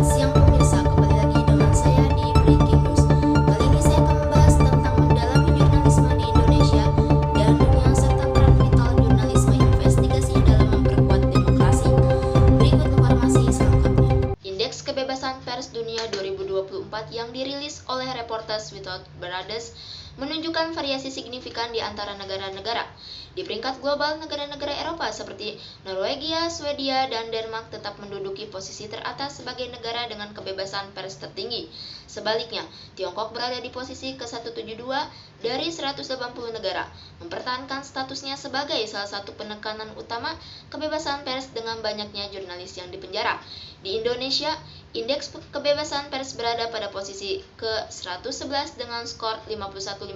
siang pemirsa, kembali lagi dengan saya di Breaking News. Kali ini saya akan membahas tentang mendalami jurnalisme di Indonesia dan dunia serta peran vital jurnalisme investigasi dalam memperkuat demokrasi. Berikut informasi selengkapnya. Indeks Kebebasan Pers Dunia 2024 yang dirilis oleh Reporters Without Borders menunjukkan variasi signifikan di antara negara-negara. Di peringkat global, negara-negara Eropa seperti Norwegia, Swedia, dan Denmark tetap menduduki posisi teratas sebagai negara dengan kebebasan pers tertinggi. Sebaliknya, Tiongkok berada di posisi ke-172 dari 180 negara, mempertahankan statusnya sebagai salah satu penekanan utama kebebasan pers dengan banyaknya jurnalis yang dipenjara. Di Indonesia, indeks kebebasan pers berada pada posisi ke-111 dengan skor 51-15,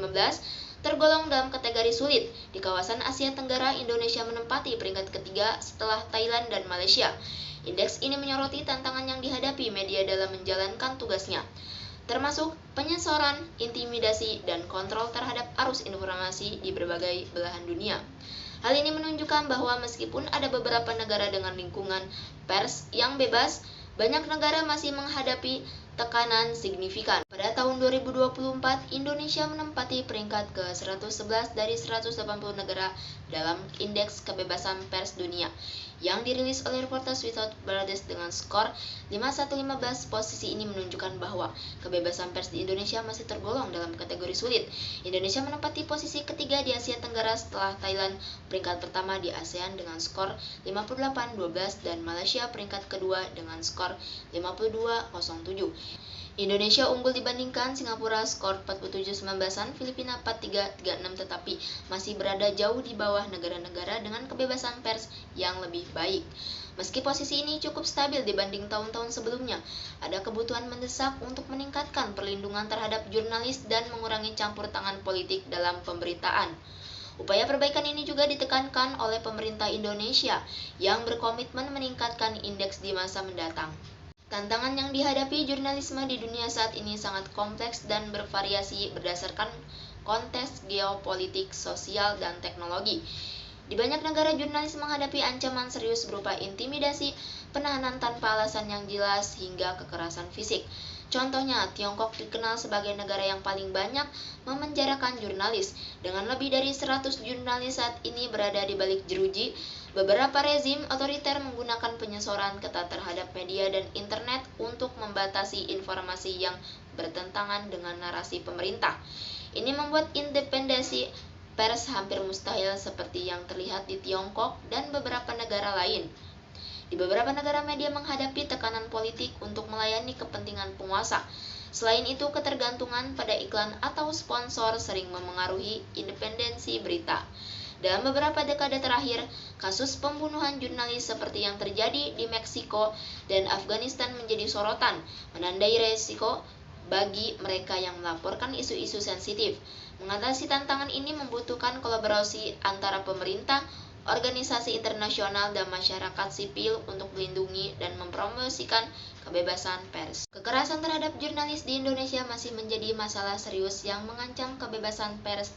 tergolong dalam kategori sulit. Di kawasan Asia Tenggara, Indonesia menempati peringkat ketiga setelah Thailand dan Malaysia. Indeks ini menyoroti tantangan yang dihadapi media dalam menjalankan tugasnya, termasuk penyensoran, intimidasi, dan kontrol terhadap arus informasi di berbagai belahan dunia. Hal ini menunjukkan bahwa meskipun ada beberapa negara dengan lingkungan pers yang bebas, banyak negara masih menghadapi tekanan signifikan. Pada tahun 2024, Indonesia menempati peringkat ke-111 dari 180 negara dalam Indeks Kebebasan Pers Dunia yang dirilis oleh Reporters Without Borders dengan skor 51-15. Posisi ini menunjukkan bahwa kebebasan pers di Indonesia masih tergolong dalam kategori sulit. Indonesia menempati posisi ketiga di Asia Tenggara setelah Thailand, peringkat pertama di ASEAN dengan skor 58-12, dan Malaysia peringkat kedua dengan skor 52-07. Indonesia unggul dibandingkan Singapura skor 47-19, Filipina 43-36, tetapi masih berada jauh di bawah negara-negara dengan kebebasan pers yang lebih baik. Meski posisi ini cukup stabil dibanding tahun-tahun sebelumnya, ada kebutuhan mendesak untuk meningkatkan perlindungan terhadap jurnalis dan mengurangi campur tangan politik dalam pemberitaan. Upaya perbaikan ini juga ditekankan oleh pemerintah Indonesia yang berkomitmen meningkatkan indeks di masa mendatang. Tantangan yang dihadapi jurnalisme di dunia saat ini sangat kompleks dan bervariasi berdasarkan konteks geopolitik, sosial, dan teknologi. Di banyak negara, jurnalis menghadapi ancaman serius berupa intimidasi, penahanan tanpa alasan yang jelas, hingga kekerasan fisik. Contohnya, Tiongkok dikenal sebagai negara yang paling banyak memenjarakan jurnalis, dengan lebih dari 100 jurnalis saat ini berada di balik jeruji. Beberapa rezim otoriter menggunakan penyensoran ketat terhadap media dan internet untuk membatasi informasi yang bertentangan dengan narasi pemerintah. Ini membuat independensi pers hampir mustahil seperti yang terlihat di Tiongkok dan beberapa negara lain. Di beberapa negara, media menghadapi tekanan politik untuk melayani kepentingan penguasa. Selain itu, ketergantungan pada iklan atau sponsor sering memengaruhi independensi berita. Dalam beberapa dekade terakhir, kasus pembunuhan jurnalis seperti yang terjadi di Meksiko dan Afghanistan menjadi sorotan, menandai resiko bagi mereka yang melaporkan isu-isu sensitif. Mengatasi tantangan ini membutuhkan kolaborasi antara pemerintah, organisasi internasional, dan masyarakat sipil untuk melindungi dan mempromosikan kebebasan pers. Kekerasan terhadap jurnalis di Indonesia masih menjadi masalah serius yang mengancam kebebasan pers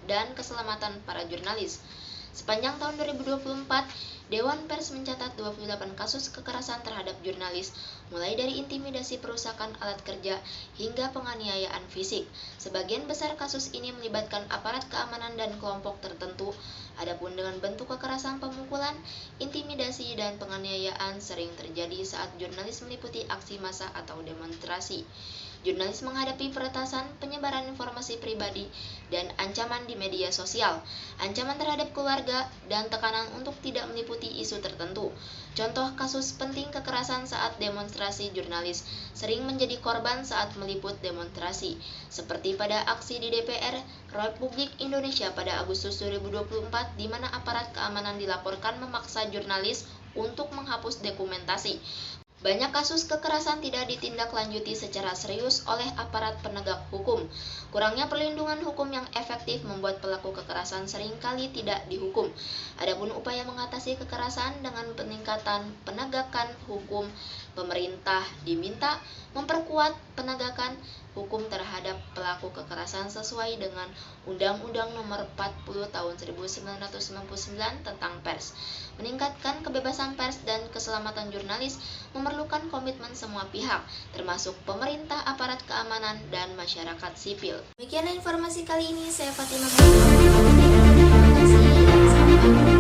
dan keselamatan para jurnalis. Sepanjang tahun 2024, Dewan Pers mencatat 28 kasus kekerasan terhadap jurnalis, mulai dari intimidasi, perusakan alat kerja, hingga penganiayaan fisik. Sebagian besar kasus ini melibatkan aparat keamanan dan kelompok tertentu. Adapun dengan bentuk kekerasan, pemukulan, intimidasi, dan penganiayaan sering terjadi saat jurnalis meliputi aksi massa atau demonstrasi. Jurnalis menghadapi peretasan, penyebaran informasi pribadi, dan ancaman di media sosial, ancaman terhadap keluarga, dan tekanan untuk tidak meliputi isu tertentu. Contoh kasus penting kekerasan saat demonstrasi: jurnalis sering menjadi korban saat meliput demonstrasi, seperti pada aksi di DPR Republik Indonesia pada Agustus 2024, di mana aparat keamanan dilaporkan memaksa jurnalis untuk menghapus dokumentasi. Banyak kasus kekerasan tidak ditindaklanjuti secara serius oleh aparat penegak hukum. Kurangnya perlindungan hukum yang efektif membuat pelaku kekerasan seringkali tidak dihukum. Adapun upaya mengatasi kekerasan dengan peningkatan penegakan hukum Pemerintah diminta memperkuat penegakan hukum terhadap pelaku kekerasan sesuai dengan Undang-Undang Nomor 40 Tahun 1999 tentang Pers. Meningkatkan kebebasan pers dan keselamatan jurnalis memerlukan komitmen semua pihak, termasuk pemerintah, aparat keamanan, dan masyarakat sipil. Demikianlah informasi kali ini, saya Fatimah. Terima kasih dan sampai jumpa.